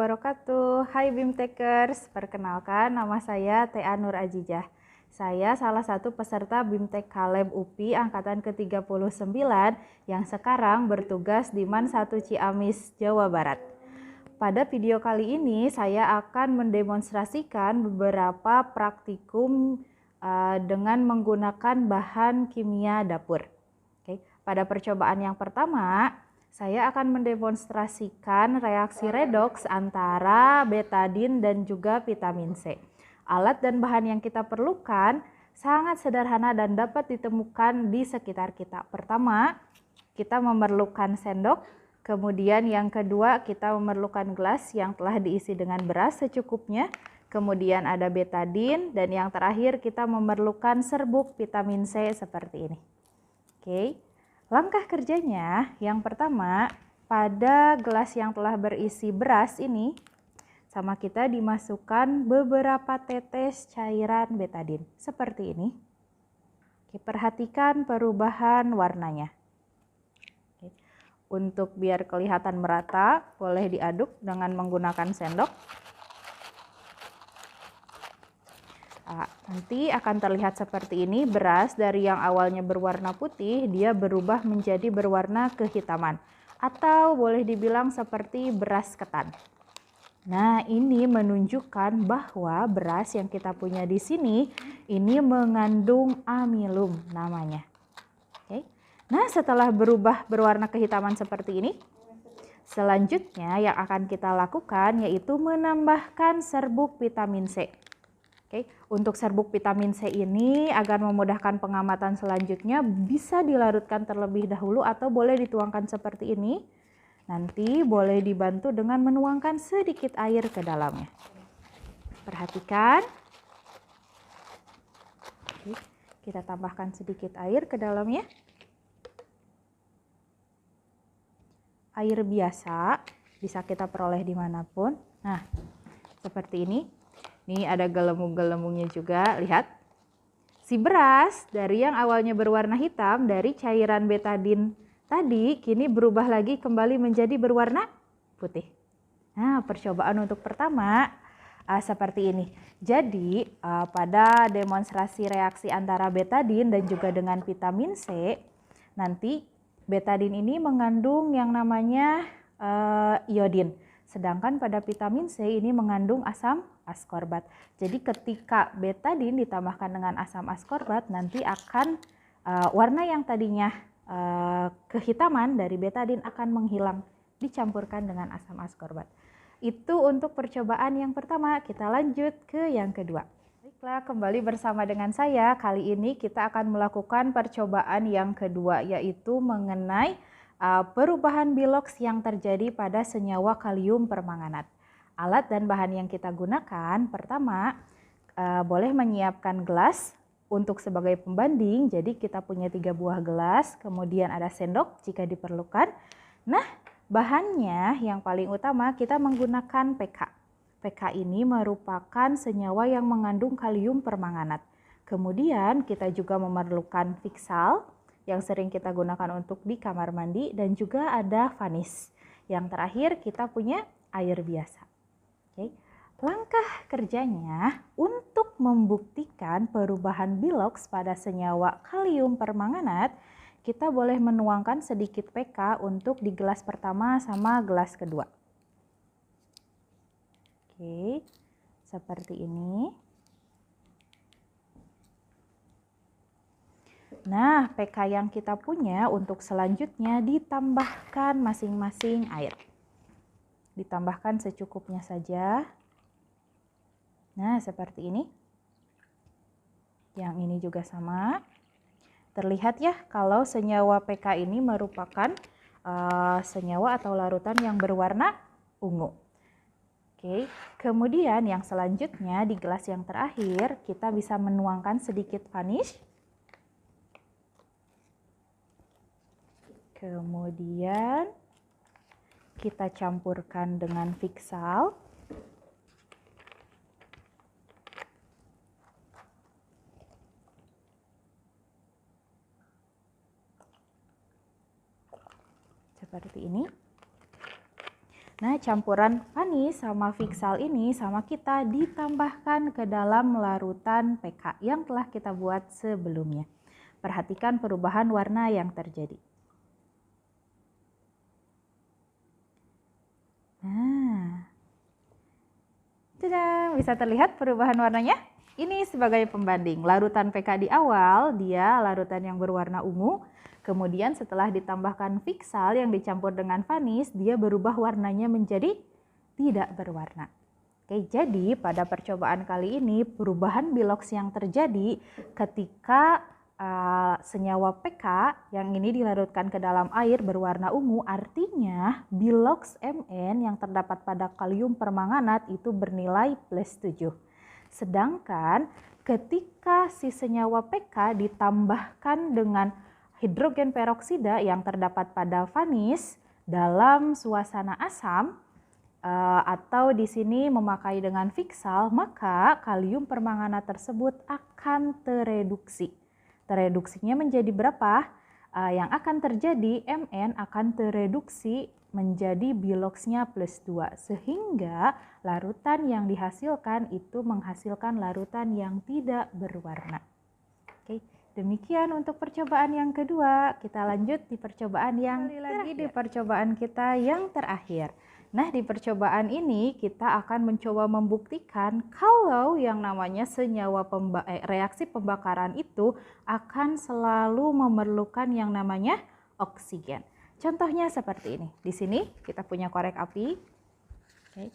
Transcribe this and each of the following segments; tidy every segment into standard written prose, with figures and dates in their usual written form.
wabarakatuh. Hai BIMTekers, perkenalkan nama saya Tea Nur Ajijah. Saya salah satu peserta BIMTek Kaleb UPI Angkatan ke-39 yang sekarang bertugas di MAN 1 Ciamis, Jawa Barat. Pada video kali ini saya akan mendemonstrasikan beberapa praktikum dengan menggunakan bahan kimia dapur. Oke, pada percobaan yang pertama, saya akan mendemonstrasikan reaksi redoks antara betadin dan juga vitamin C. Alat dan bahan yang kita perlukan sangat sederhana dan dapat ditemukan di sekitar kita. Pertama, kita memerlukan sendok. Kemudian yang kedua, kita memerlukan gelas yang telah diisi dengan beras secukupnya. Kemudian ada betadin, dan yang terakhir kita memerlukan serbuk vitamin C seperti ini. Oke. Langkah kerjanya, yang pertama, pada gelas yang telah berisi beras ini, sama kita dimasukkan beberapa tetes cairan betadin, seperti ini. Oke, perhatikan perubahan warnanya. Oke. Untuk biar kelihatan merata, boleh diaduk dengan menggunakan sendok. Nanti akan terlihat seperti ini, beras dari yang awalnya berwarna putih, dia berubah menjadi berwarna kehitaman. Atau boleh dibilang seperti beras ketan. Nah, ini menunjukkan bahwa beras yang kita punya di sini, ini mengandung amilum namanya. Oke. Nah, setelah berubah berwarna kehitaman seperti ini, selanjutnya yang akan kita lakukan yaitu menambahkan serbuk vitamin C. Oke, untuk serbuk vitamin C ini agar memudahkan pengamatan selanjutnya bisa dilarutkan terlebih dahulu atau boleh dituangkan seperti ini. Nanti boleh dibantu dengan menuangkan sedikit air ke dalamnya. Perhatikan. Oke, kita tambahkan sedikit air ke dalamnya. Air biasa bisa kita peroleh dimanapun. Nah, seperti ini. Nih ada gelembung-gelembungnya juga, lihat. Si beras dari yang awalnya berwarna hitam dari cairan betadin tadi kini berubah lagi kembali menjadi berwarna putih. Nah, percobaan untuk pertama seperti ini. Jadi pada demonstrasi reaksi antara betadin dan juga dengan vitamin C, nanti betadin ini mengandung yang namanya iodin. Sedangkan pada vitamin C ini mengandung asam askorbat. Jadi ketika betadin ditambahkan dengan asam askorbat, nanti akan warna yang tadinya kehitaman dari betadin akan menghilang, dicampurkan dengan asam askorbat. Itu untuk percobaan yang pertama. Kita lanjut ke yang kedua. Baiklah, kembali bersama dengan saya. Kali ini kita akan melakukan percobaan yang kedua, yaitu mengenai perubahan biloks yang terjadi pada senyawa kalium permanganat. Alat dan bahan yang kita gunakan, pertama boleh menyiapkan gelas untuk sebagai pembanding. Jadi kita punya 3 buah gelas, kemudian ada sendok jika diperlukan. Nah, bahannya yang paling utama kita menggunakan PK. PK ini merupakan senyawa yang mengandung kalium permanganat. Kemudian kita juga memerlukan Fixal yang sering kita gunakan untuk di kamar mandi, dan juga ada Vanish. Yang terakhir kita punya air biasa. Oke. Langkah kerjanya untuk membuktikan perubahan biloks pada senyawa kalium permanganat, kita boleh menuangkan sedikit PK untuk di gelas pertama sama gelas kedua. Oke, seperti ini. Nah, PK yang kita punya untuk selanjutnya ditambahkan masing-masing air. Ditambahkan secukupnya saja. Nah, seperti ini. Yang ini juga sama. Terlihat ya kalau senyawa PK ini merupakan senyawa atau larutan yang berwarna ungu. Oke, kemudian yang selanjutnya di gelas yang terakhir kita bisa menuangkan sedikit Vanish. Kemudian kita campurkan dengan Fixal. Seperti ini. Nah, campuran vanis sama Fiksal ini sama kita ditambahkan ke dalam larutan PK yang telah kita buat sebelumnya. Perhatikan perubahan warna yang terjadi. Nah, tada, bisa terlihat perubahan warnanya? Ini sebagai pembanding. Larutan PK di awal, dia larutan yang berwarna ungu. Kemudian setelah ditambahkan Fiksal yang dicampur dengan vanis, dia berubah warnanya menjadi tidak berwarna. Oke, jadi pada percobaan kali ini perubahan bilox yang terjadi ketika senyawa PK yang ini dilarutkan ke dalam air berwarna ungu, artinya bilox Mn yang terdapat pada kalium permanganat itu bernilai +7. Sedangkan ketika si senyawa PK ditambahkan dengan hidrogen peroksida yang terdapat pada vanis dalam suasana asam atau di sini memakai dengan Fiksal, maka kalium permanganat tersebut akan tereduksi. Tereduksinya menjadi berapa? Yang akan terjadi Mn akan tereduksi menjadi biloxnya +2 sehingga larutan yang dihasilkan itu menghasilkan larutan yang tidak berwarna. Oke. Demikian untuk percobaan yang kedua. Kita lanjut di percobaan yang terakhir. Di percobaan kita yang terakhir. Nah, di percobaan ini kita akan mencoba membuktikan kalau yang namanya senyawa reaksi pembakaran itu akan selalu memerlukan yang namanya oksigen. Contohnya seperti ini. Di sini kita punya korek api. Oke.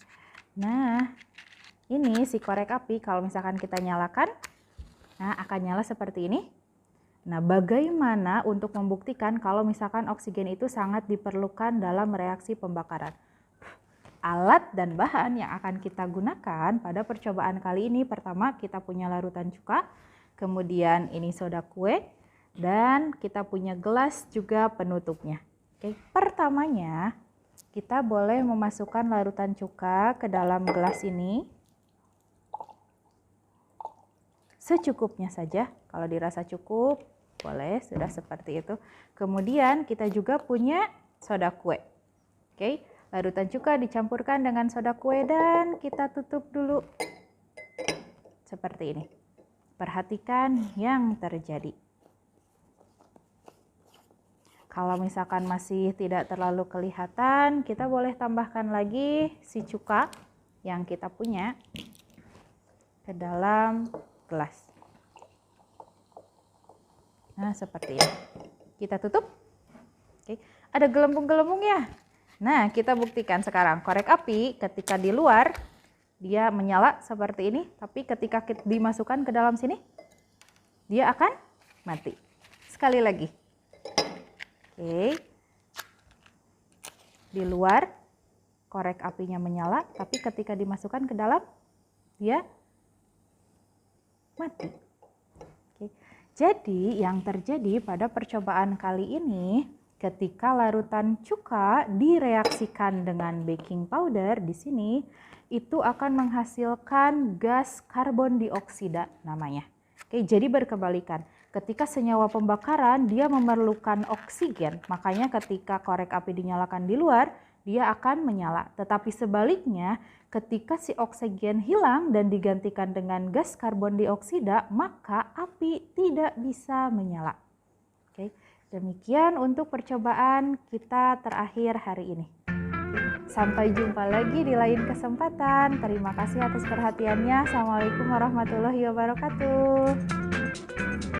Nah, ini si korek api kalau misalkan kita nyalakan, nah akan nyala seperti ini. Nah, bagaimana untuk membuktikan kalau misalkan oksigen itu sangat diperlukan dalam reaksi pembakaran? Alat dan bahan yang akan kita gunakan pada percobaan kali ini, pertama kita punya larutan cuka, kemudian ini soda kue, dan kita punya gelas juga penutupnya. Oke, pertamanya kita boleh memasukkan larutan cuka ke dalam gelas ini. Secukupnya saja, kalau dirasa cukup, boleh, sudah seperti itu. Kemudian kita juga punya soda kue. Oke, larutan cuka dicampurkan dengan soda kue dan kita tutup dulu. Seperti ini. Perhatikan yang terjadi. Kalau misalkan masih tidak terlalu kelihatan, kita boleh tambahkan lagi si cuka yang kita punya ke dalam gelas. Nah, seperti ini. Kita tutup. Oke, ada gelembung-gelembungnya. Nah, kita buktikan sekarang. Korek api ketika di luar, dia menyala seperti ini. Tapi ketika dimasukkan ke dalam sini, dia akan mati. Sekali lagi. Oke. Di luar, korek apinya menyala. Tapi ketika dimasukkan ke dalam, dia mati. Oke. Jadi, yang terjadi pada percobaan kali ini, ketika larutan cuka direaksikan dengan baking powder di sini, itu akan menghasilkan gas karbon dioksida namanya. Oke, jadi berkebalikan. Ketika senyawa pembakaran dia memerlukan oksigen, makanya ketika korek api dinyalakan di luar, dia akan menyala. Tetapi sebaliknya, ketika si oksigen hilang dan digantikan dengan gas karbon dioksida, maka api tidak bisa menyala. Oke. Demikian untuk percobaan kita terakhir hari ini. Sampai jumpa lagi di lain kesempatan. Terima kasih atas perhatiannya. Assalamualaikum warahmatullahi wabarakatuh.